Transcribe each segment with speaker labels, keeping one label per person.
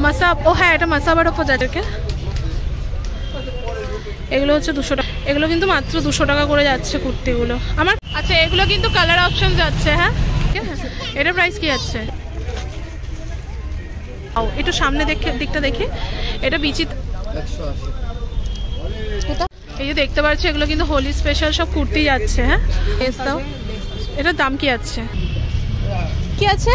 Speaker 1: মাসাব, ও হ্যাঁ এটা মাসাবার ওপর যাচ্ছে। এগুলো হচ্ছে 200 টাকা, এগুলো কিন্তু মাত্র 200 টাকা করে যাচ্ছে কুর্তিগুলো আমার। আচ্ছা এগুলো কিন্তু কালার অপশন যাচ্ছে। হ্যাঁ এটা প্রাইস কি যাচ্ছে? একটু সামনে দিকটা দেখি, এটা বিচিত্র। এই যে দেখতে পাচ্ছি এগুলো কিন্তু হোলি স্পেশাল সব কুর্তি যাচ্ছে। হ্যাঁ দাও, এটার দাম কি আছে? কি আছে?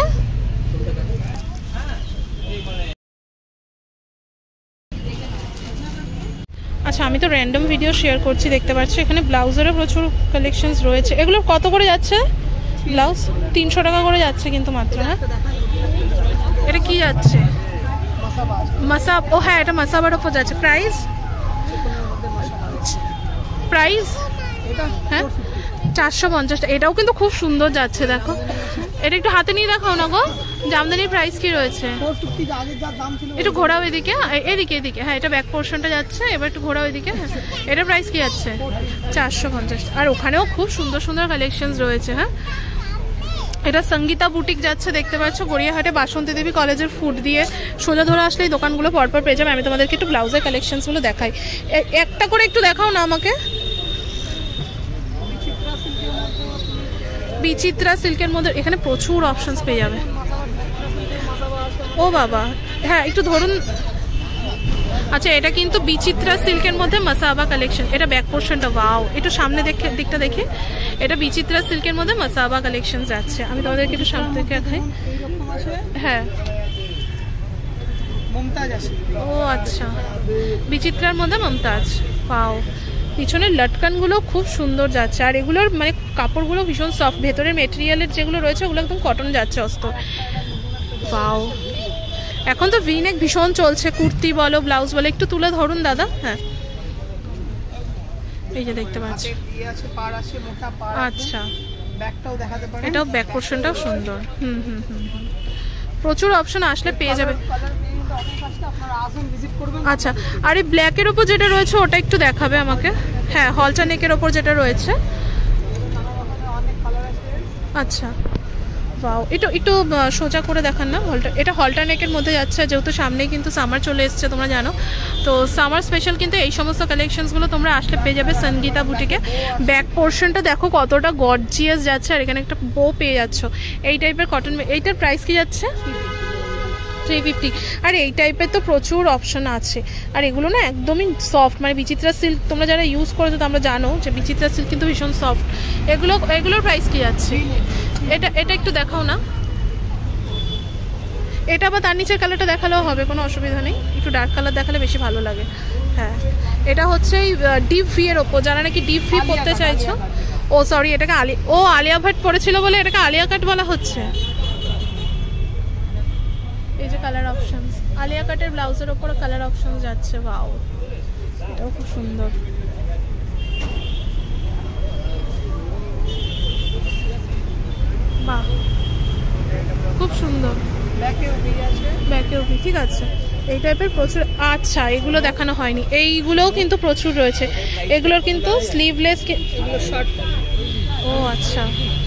Speaker 1: আচ্ছা আমি তো র্যান্ডম ভিডিও শেয়ার করছি, দেখতে পাচ্ছি এখানে ব্লাউজেরও প্রচুর কালেকশনস রয়েছে। এগুলো কত করে যাচ্ছে ব্লাউজ? 300 টাকা করে যাচ্ছে কিন্তু মাত্র। হ্যাঁ এটা কি যাচ্ছে? মাসাব, ও হ্যাঁ এটা মাসাবার ওপর যাচ্ছে। প্রাইস প্রাইস হ্যাঁ 450। এটাও কিন্তু খুব সুন্দর যাচ্ছে, দেখো এটা একটু হাতে নিয়ে দেখাও না গো। জামদানির প্রাইস কি রয়েছে? একটু ঘোরাও এদিকে, এদিকে এদিকে। হ্যাঁ এটা ব্যাক পোর্শনটা যাচ্ছে, এবার একটু ঘোরাও এদিকে। হ্যাঁ এটা প্রাইস কি যাচ্ছে? 450। আর ওখানেও খুব সুন্দর সুন্দর কালেকশনস রয়েছে। হ্যাঁ এটা সঙ্গীতা বুটিক যাচ্ছে, দেখতে পাচ্ছ গড়িয়াহাটে বাসন্তী দেবী কলেজের ফুট দিয়ে সোজা ধরে আসলে এই দোকানগুলো পরপর পেয়ে যাবে। আমি তোমাদেরকে একটু ব্লাউজের কালেকশনসগুলো দেখাই, একটা করে একটু দেখাও না আমাকে। বিচিত্রা সিল্কের মধ্যে এখানে প্রচুর অপশনস পেয়ে যাবে। ও বাবা হ্যাঁ একটু ধরুন। আচ্ছা এটা কিন্তু বিচিত্রা সিল্কের মধ্যে মাসাবা কালেকশন, এটা ব্যাক পোর্শনটা। ওয়াও একটু সামনে দিকটা দেখি, এটা বিচিত্রা সিল্কের মধ্যে মাসাবা কালেকশন যাচ্ছে। আমি তোমাদেরকে একটু সামনে থেকে দেখাই। হ্যাঁ ও আচ্ছা বিচিত্রার মধ্যে মমতাজ। পাও পিছনের লটকানগুলো খুব সুন্দর যাচ্ছে, আর এগুলোর মানে কাপড়গুলো ভীষণ সফট, ভেতরের মেটেরিয়ালের যেগুলো রয়েছে ওগুলো একদম কটন যাচ্ছে অস্ত্র। পাও এখন তো ভিনেক ভীষণ চলছে, কুর্তি বলো ব্লাউজ বলো। একটু তুলে ধরুন দাদা। হ্যাঁ এই যে দেখতে পাচ্ছি। আচ্ছা এটাও ব্যাক পোর্শনটাও সুন্দর। প্রচুর অপশন আসলে পেয়ে যাবে। আচ্ছা আর এই ব্ল্যাকের ওপর যেটা রয়েছে ওটা একটু দেখাবে আমাকে। হ্যাঁ হলটা নেকের ওপর যেটা রয়েছে। আচ্ছা বাও একটু একটু সোজা করে দেখান না হলটা। এটা হলটা নেকের মধ্যে যাচ্ছে, যেহেতু সামনেই কিন্তু সামার চলে এসছে তোমরা জানো তো। সামার স্পেশাল কিন্তু এই সমস্ত কালেকশনসগুলো তোমরা আসলে পেয়ে যাবে সঙ্গীতা বুটিকে। ব্যাক পোর্শনটা দেখো কতটা গর্জিয়াস যাচ্ছে, আর এখানে একটা বো পেয়ে যাচ্ছ এই টাইপের কটন। এইটার প্রাইস কি যাচ্ছে? 350। আর এই টাইপের তো প্রচুর অপশন আছে, আর এগুলো না একদমই সফট, মানে বিচিত্রা সিল্ক তোমরা যারা ইউজ করেছো তো আমরা জানো যে বিচিত্রা সিল্ক কিন্তু ভীষণ সফট। এগুলোর প্রাইস কি যাচ্ছে? এটা একটু দেখাও না। এটা বা তার নিচের কালারটা দেখালেও হবে, কোনো অসুবিধা নেই। একটু ডার্ক কালার দেখালে বেশি ভালো লাগে। হ্যাঁ এটা হচ্ছে ডিপ ভি এর ওপর, যারা নাকি ডিপ ভি পরতে চাইছো। ও সরি এটাকে আলিয়া ভাট পরেছিল বলে এটাকে আলিয়া কাট বলা হচ্ছে। এই যে কালার অপশনস, আলিয়া কাটের ব্লাউজের ওপর কালার অপশন যাচ্ছে। ওয়াও এটাও খুব সুন্দর। বাহ খুব সুন্দর। ব্যাকেও ঠিক আছে এই টাইপের প্রচুর। আচ্ছা এগুলো দেখানো হয়নি, এইগুলোও কিন্তু প্রচুর রয়েছে। এগুলোর কিন্তু স্লিভলেস। ও আচ্ছা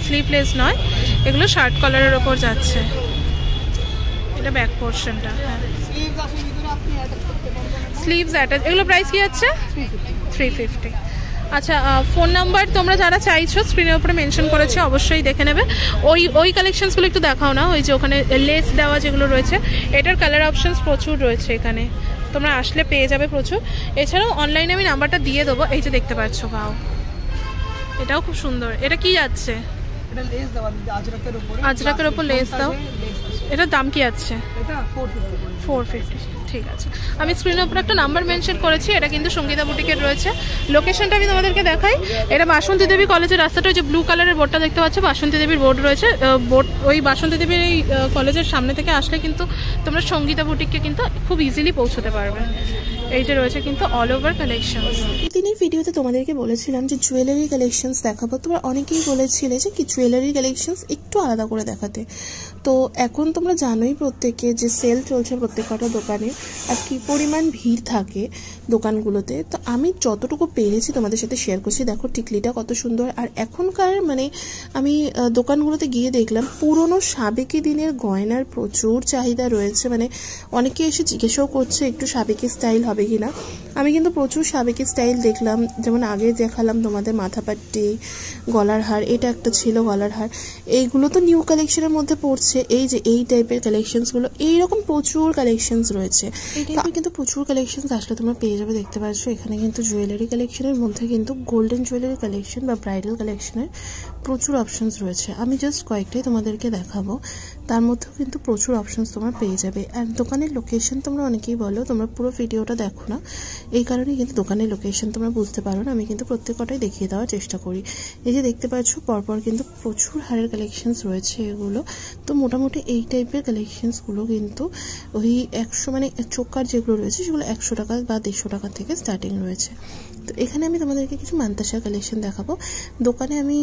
Speaker 1: স্লিভলেস নয়, এগুলো শার্ট কলারের ওপর যাচ্ছে। এটা ব্যাক পোর্শনটা। হ্যাঁ স্লিভস অ্যাটাচ। এগুলো প্রাইস কি আছে? 350। আচ্ছা ফোন নাম্বার তোমরা যারা চাইছো স্ক্রিনের উপরে মেনশন করেছে, অবশ্যই দেখে নেবে। ওই কালেকশনসগুলো একটু দেখাও না, ওই যে ওখানে লেস দেওয়া যেগুলো রয়েছে। এটার কালার অপশনস প্রচুর রয়েছে এখানে, তোমরা আসলে পেয়ে যাবে প্রচুর। এছাড়াও অনলাইনে আমি নাম্বারটা দিয়ে দেবো। এই যে দেখতে পাচ্ছ পাও, এটাও খুব সুন্দর। এটা কি যাচ্ছে? আজরাকের ওপর লেস দাও। এটার দাম কি আছে? 450। ঠিক আছে আমি স্ক্রিনের উপর একটা নাম্বার মেনশন করেছি, এটা কিন্তু সঙ্গীতা বুটিকের রয়েছে। লোকেশনটা আমি তোমাদেরকে দেখাই। এটা বাসন্তী দেবী কলেজের রাস্তাটা, ওই যে ব্লু কালারের বোর্ডটা দেখতে পাচ্ছ, বাসন্তী দেবীর বোর্ড রয়েছে। ওই বাসন্তী দেবীর এই কলেজের সামনে থেকে আসলে কিন্তু তোমরা সঙ্গীতা বুটিককে কিন্তু খুব ইজিলি পৌঁছতে পারবে। এই যে রয়েছে কিন্তু অল ওভার কালেকশনস।
Speaker 2: দিনের ভিডিওতে তোমাদেরকে বলেছিলাম যে জুয়েলারি কালেকশনস দেখাবো। তোমরা অনেকেই বলেছিলে যে কি জুয়েলারি কালেকশনস একটু আলাদা করে দেখাতে, তো এখন তোমরা জানোই প্রত্যেকে যে সেল চলছে প্রত্যেক কটা দোকানে আর কী পরিমাণ ভিড় থাকে দোকানগুলোতে। তো আমি যতটুকু পেরেছি তোমাদের সাথে শেয়ার করছি। দেখো টিকলিটা কত সুন্দর। আর এখনকার মানে আমি দোকানগুলোতে গিয়ে দেখলাম পুরনো সাবেকি দিনের গয়নার প্রচুর চাহিদা রয়েছে। মানে অনেকে এসে জিজ্ঞেসও করছে একটু সাবেকি স্টাইল হবে কি না। আমি কিন্তু প্রচুর সাবেকি স্টাইল দেখলাম, যেমন আগে দেখালাম তোমাদের মাথাপাট্টি, গলার হার, এটা একটা ছিল গলার হার, এইগুলো তো নিউ কালেকশনের মধ্যে পড়ছে। এই যে এই টাইপের কালেকশনসগুলো, এইরকম প্রচুর কালেকশনস রয়েছে। এই টাইপের কিন্তু প্রচুর কালেকশনস আসলে তোমরা পেয়ে যাবে। দেখতে পাচ্ছ এখানে কিন্তু জুয়েলারি কালেকশনের মধ্যে কিন্তু গোল্ডেন জুয়েলারি কালেকশন বা ব্রাইডাল কালেকশনের প্রচুর অপশনস রয়েছে। আমি জাস্ট কয়েকটাই তোমাদেরকে দেখাবো, তার মধ্যেও কিন্তু প্রচুর অপশনস তোমরা পেয়ে যাবে। আর দোকানের লোকেশন তোমরা অনেকেই বলো তোমরা পুরো ভিডিওটা দেখো না, এই কারণেই কিন্তু দোকানের লোকেশন তোমরা বুঝতে পারো না। আমি কিন্তু প্রত্যেকটাই দেখিয়ে দেওয়ার চেষ্টা করি। এই যে দেখতে পাচ্ছ পরপর কিন্তু প্রচুর হারের কালেকশনস রয়েছে এগুলো। তো মোটামুটি এই টাইপের কালেকশনসগুলো কিন্তু ওই 100 মানে চোকার যেগুলো রয়েছে সেগুলো 100 টাকা বা 150 টাকা থেকে স্টার্টিং রয়েছে। তো এখানে আমি তোমাদেরকে কিছু মান্তাসার কালেকশন দেখাবো। দোকানে আমি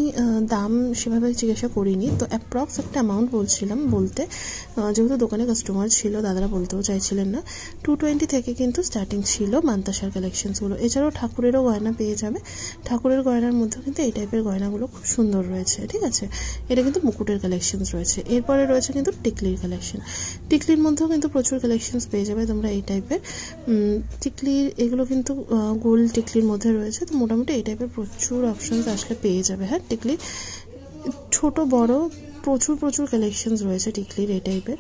Speaker 2: দাম সেভাবে জিজ্ঞাসা করিনি, তো অ্যাপ্রক্স একটা অ্যামাউন্ট বলছিলাম বলতে, যেহেতু দোকানে কাস্টমার ছিল দাদারা বলতেও চাইছিলেন না। 220 থেকে কিন্তু স্টার্টিং ছিল মান্তাসার কালেকশনসগুলো। এছাড়াও ঠাকুরেরও গয়না পেয়ে যাবে। ঠাকুরের গয়নার মধ্যেও কিন্তু এই টাইপের গয়নাগুলো খুব সুন্দর রয়েছে, ঠিক আছে। এটা কিন্তু মুকুটের কালেকশনস রয়েছে। এরপরে রয়েছে কিন্তু টিকলির কালেকশন। টিকলির মধ্যেও কিন্তু প্রচুর কালেকশনস পেয়ে যাবে তোমরা এই টাইপের। টিকলির এগুলো কিন্তু গোল্ড টিকলির মধ্যে রয়েছে। তো মোটামুটি এই টাইপের প্রচুর অপশনস আসলে পেয়ে যাবে। হ্যাঁ, টিকলির ছোট বড় প্রচুর কালেকশনস রয়েছে টিকলির এই টাইপের।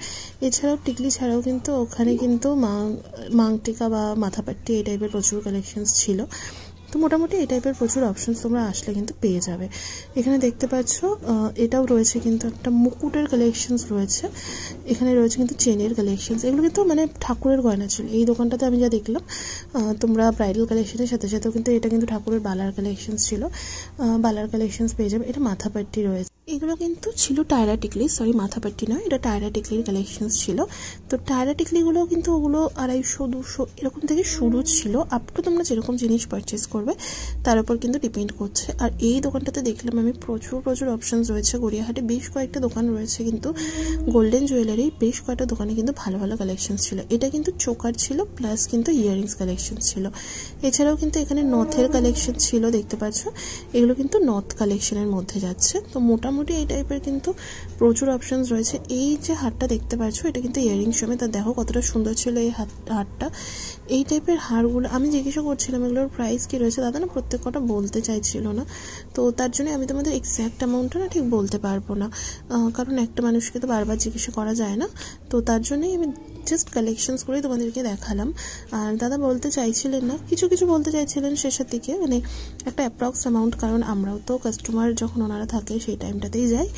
Speaker 2: এছাড়াও টিকলি ছাড়াও কিন্তু ওখানে কিন্তু মাংটিকা বা মাথাপাট্টি এই টাইপের প্রচুর কালেকশনস ছিল। তো মোটামুটি এই টাইপের প্রচুর অপশনস তোমরা আসলে কিন্তু পেয়ে যাবে। এখানে দেখতে পাচ্ছ এটাও রয়েছে কিন্তু একটা মুকুটের কালেকশনস রয়েছে। এখানে রয়েছে কিন্তু চেনের কালেকশনস। এগুলো কিন্তু মানে ঠাকুরের গয়না ছিল এই দোকানটাতে আমি যা দেখলাম। তোমরা ব্রাইডাল কালেকশনের সাথে সাথেও কিন্তু এটা কিন্তু ঠাকুরের বালার কালেকশনস ছিল, বালার কালেকশনস পেয়ে যাবে। এটা মাথাপাট্টি রয়েছে। এগুলো কিন্তু ছিল টায়রা টিকলি, সরি মাথাপাট্টি নয়, এটা টায়রা টিকলির কালেকশনস ছিল। তো টায়রা টিকলিগুলো কিন্তু ওগুলো 250 200 এরকম থেকে শুরু ছিল। আপ টু তোমরা যেরকম জিনিস পারচেস করবে তার উপর কিন্তু ডিপেন্ড করছে। আর এই দোকানটাতে দেখলাম আমি প্রচুর অপশনস রয়েছে। গড়িয়াহাটে বেশ কয়েকটা দোকান রয়েছে কিন্তু গোল্ডেন জুয়েলারি, বেশ কয়েকটা দোকানে কিন্তু ভালো কালেকশনস ছিল। এটা কিন্তু চোকার ছিল প্লাস কিন্তু ইয়াররিংস কালেকশন ছিল। এছাড়াও কিন্তু এখানে নথের কালেকশন ছিল, দেখতে পাচ্ছ এগুলো কিন্তু নথ কালেকশনের মধ্যে যাচ্ছে। তো মোটামুটি এই টাইপের কিন্তু প্রচুর অপশনস রয়েছে। এই যে হারটা দেখতে পাচ্ছ এটা কিন্তু ইয়াররিং সমেত, আর দেখো কতটা সুন্দর ছিল এই হারটা। এই টাইপের হারগুলো আমি জিজ্ঞাসা করছিলাম এগুলোর প্রাইস কি রয়েছে, দাদা না প্রত্যেক কটা বলতে চাইছিল না। তো তার জন্য আমি তোমাদের এক্স্যাক্ট অ্যামাউন্টটা না ঠিক বলতে পারবো না, কারণ একটা মানুষকে তো বারবার জিজ্ঞাসা করা যায় না। তো তার জন্যই আমি জাস্ট কালেকশনস করেই তোমাদেরকে দেখালাম। আর দাদা বলতে চাইছিলেন না, কিছু বলতে চাইছিলেন শেষের দিকে, মানে একটা অ্যাপ্রক্স অ্যামাউন্ট, কারণ আমরাও তো কাস্টমার যখন ওনারা থাকে সেই টাইমটাতেই যাই,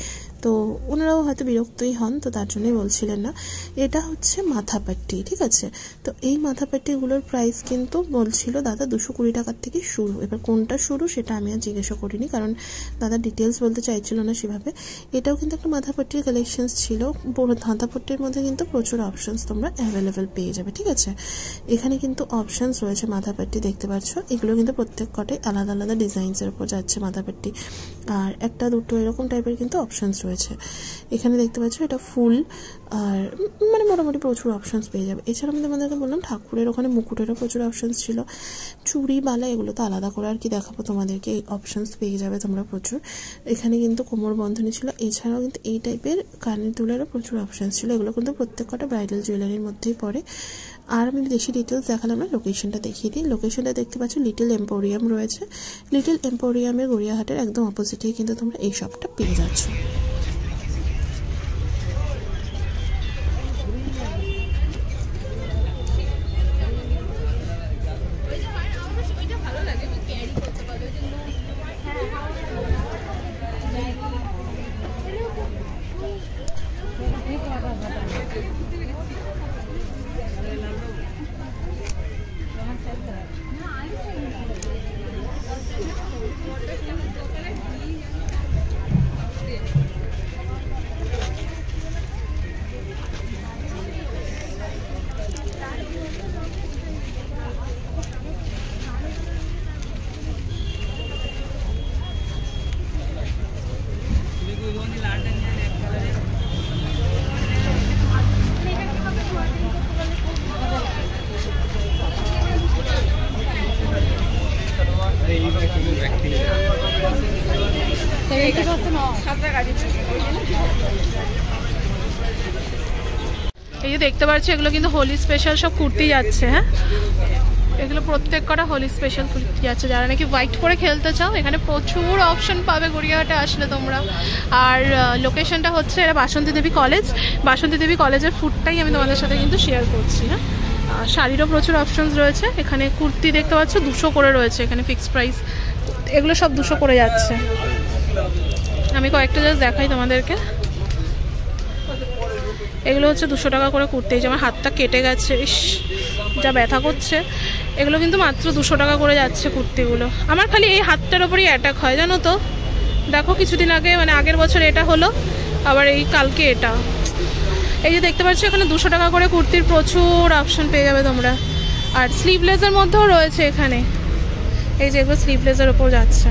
Speaker 2: তো ওনারাও হয়তো বিরক্তই হন, তো তার জন্যই বলছিলেন না। এটা হচ্ছে মাথাপাট্টি, ঠিক আছে। তো এই মাথাপাট্টিগুলোর প্রাইস কিন্তু বলছিল দাদা 220 টাকার থেকে শুরু। এবার কোনটা শুরু সেটা আমি আর জিজ্ঞাসা করিনি, কারণ দাদা ডিটেলস বলতে চাইছিল না সেভাবে। এটাও কিন্তু একটা মাথাপাট্টির কালেকশনস ছিল। মাথাপাট্টির মধ্যে কিন্তু প্রচুর অপশনস তোমরা অ্যাভেলেবেল পেয়ে যাবে, ঠিক আছে। এখানে কিন্তু অপশনস রয়েছে মাথাপাট্টি, দেখতে পাচ্ছ এগুলো কিন্তু প্রত্যেক কটাই আলাদা ডিজাইনসের উপর যাচ্ছে মাথাপাট্টি। আর একটা দুটো এরকম টাইপের কিন্তু অপশনস রয়েছে। এখানে দেখতে পাচ্ছ এটা ফুল, আর মানে মোটামুটি প্রচুর অপশনস পেয়ে যাবে। এছাড়া আমি তোমাদেরকে বললাম ঠাকুরের ওখানে মুকুটেরও প্রচুর অপশনস ছিল। চুড়ি বালা এগুলো তো আলাদা করে আর কি দেখাবো তোমাদেরকে, এই অপশনস পেয়ে যাবে তোমরা প্রচুর। এখানে কিন্তু কোমর বন্ধনী ছিল। এছাড়াও কিন্তু এই টাইপের কানের দুলেরও প্রচুর অপশনস ছিল। এগুলো কিন্তু প্রত্যেক কটা ব্রাইডাল জুয়েলারির মধ্যেই পড়ে। আর আমি বেশি ডিটেলস দেখালাম না, লোকেশনটা দেখিয়ে দিই। লোকেশনটা দেখতে পাচ্ছ লিটল এম্পোরিয়াম রয়েছে। লিটল এম্পোরিয়ামের গড়িয়াহাটের একদম অপোজিটেই কিন্তু তোমরা এই শপটা পেয়ে যাচ্ছ।
Speaker 1: এই যে দেখতে পাচ্ছি এগুলো কিন্তু হোলি স্পেশাল সব কুর্তি যাচ্ছে। হ্যাঁ, এগুলো প্রত্যেক কটা হোলি স্পেশাল কুর্তি যাচ্ছে। যারা নাকি হোয়াইট পরে খেলতে চাও, এখানে প্রচুর অপশন পাবে গড়িয়াহাটে আসলে তোমরা। আর লোকেশনটা হচ্ছে এটা বাসন্তী দেবী কলেজ। বাসন্তী দেবী কলেজের ফুডটাই আমি তোমাদের সাথে কিন্তু শেয়ার করছি। হ্যাঁ, শাড়িরও প্রচুর অপশনস রয়েছে। এখানে কুর্তি দেখতে পাচ্ছ 200 করে রয়েছে, এখানে ফিক্সড প্রাইস। এগুলো সব 200 করে যাচ্ছে। আমি কয়েকটা জাস্ট দেখাই তোমাদেরকে। এগুলো হচ্ছে 200 টাকা করে কুর্তি। যে আমার হাতটা কেটে গেছে, ইস যা ব্যথা করছে। এগুলো কিন্তু মাত্র 200 টাকা করে যাচ্ছে কুর্তিগুলো। আমার খালি এই হাতটার ওপরই অ্যাটাক হয় জানো তো। দেখো কিছুদিন আগে মানে আগের বছর এটা হলো, আবার এই কালকে এটা। এই যে দেখতে পাচ্ছ এখানে 200 টাকা করে কুর্তির প্রচুর অপশন পেয়ে যাবে তোমরা। আর স্লিভলেসের মধ্যেও রয়েছে এখানে। এই যে এগুলো স্লিভলেসের ওপর যাচ্ছে,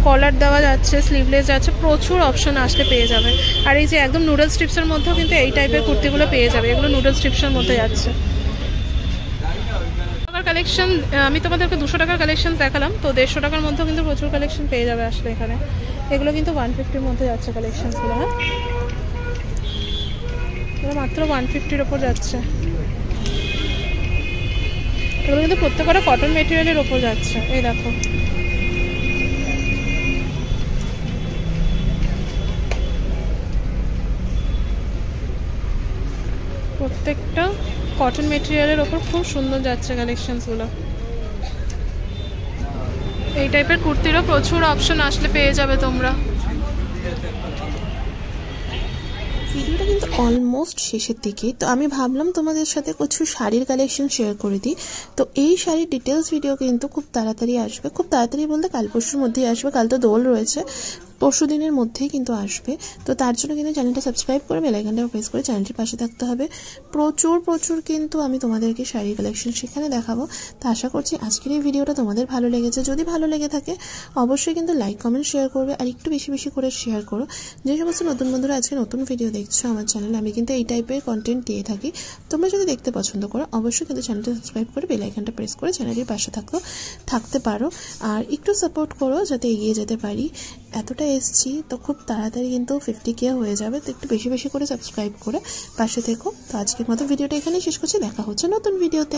Speaker 1: কলার দেওয়া যাচ্ছে, স্লিভলেস যাচ্ছে, প্রচুর অপশন আসলে পেয়ে যাবে। আর এই যে একদম নুডল স্ট্রিপসের মধ্যেও কিন্তু এই টাইপের কুর্তিগুলো পেয়ে যাবে। এগুলো নুডল স্ট্রিপসের মধ্যে যাচ্ছে। কালেকশন আমি তোমাদেরকে 200 টাকার কালেকশন দেখালাম, তো 150 টাকার মধ্যেও কিন্তু প্রচুর কালেকশন পেয়ে যাবে আসলে এখানে। এগুলো কিন্তু 150-র মধ্যে যাচ্ছে কালেকশনসগুলো। হ্যাঁ, এগুলো মাত্র 150-র ওপর যাচ্ছে। এগুলো কিন্তু প্রত্যেকটা কটন মেটেরিয়ালের ওপর যাচ্ছে। এই দেখো, প্রত্যেকটা কটন মেটেরিয়ালের ওপর খুব সুন্দর যাচ্ছে কালেকশনসগুলো। এই টাইপের কুর্তিরও প্রচুর অপশন আসলে পেয়ে যাবে তোমরা।
Speaker 2: ভিডিওটা কিন্তু অলমোস্ট শেষের দিকে, তো আমি ভাবলাম তোমাদের সাথে কিছু শাড়ির কালেকশন শেয়ার করে দিই। তো এই শাড়ির ডিটেলস ভিডিও কিন্তু খুব তাড়াতাড়ি আসবে। খুব তাড়াতাড়ি বলতে কাল পরশুর মধ্যেই আসবে। কাল তো দোল রয়েছে, পরশু দিনের মধ্যেই কিন্তু আসবে। তো তার জন্য কিন্তু চ্যানেলটা সাবস্ক্রাইব করে বেল আইকনটা প্রেস করে চ্যানেলটির পাশে থাকতে হবে। প্রচুর কিন্তু আমি তোমাদেরকে শাড়ির কালেকশন সেখানে দেখাবো। তো আশা করছি আজকের এই ভিডিওটা তোমাদের ভালো লেগেছে। যদি ভালো লেগে থাকে অবশ্যই কিন্তু লাইক কমেন্ট শেয়ার করবে, আর একটু বেশি করে শেয়ার করো। যে সমস্ত নতুন বন্ধুরা আজকে নতুন ভিডিও দেখছো আমার চ্যানেলে, আমি কিন্তু এই টাইপের কন্টেন্ট দিয়ে থাকি। তোমরা যদি দেখতে পছন্দ করো অবশ্যই কিন্তু চ্যানেলটা সাবস্ক্রাইব করে বেল আইকনটা প্রেস করে চ্যানেলের পাশে থাকতে পারো। আর একটু সাপোর্ট করো যাতে এগিয়ে যেতে পারি। এতটা এসছি তো খুব তাড়াতাড়ি কিন্তু 50K হয়ে যাবে। তো একটু বেশি করে সাবস্ক্রাইব করে পাশে থেকো। তো আজকের মতো ভিডিওটা এখানেই শেষ করছি। দেখা হচ্ছে নতুন ভিডিওতে।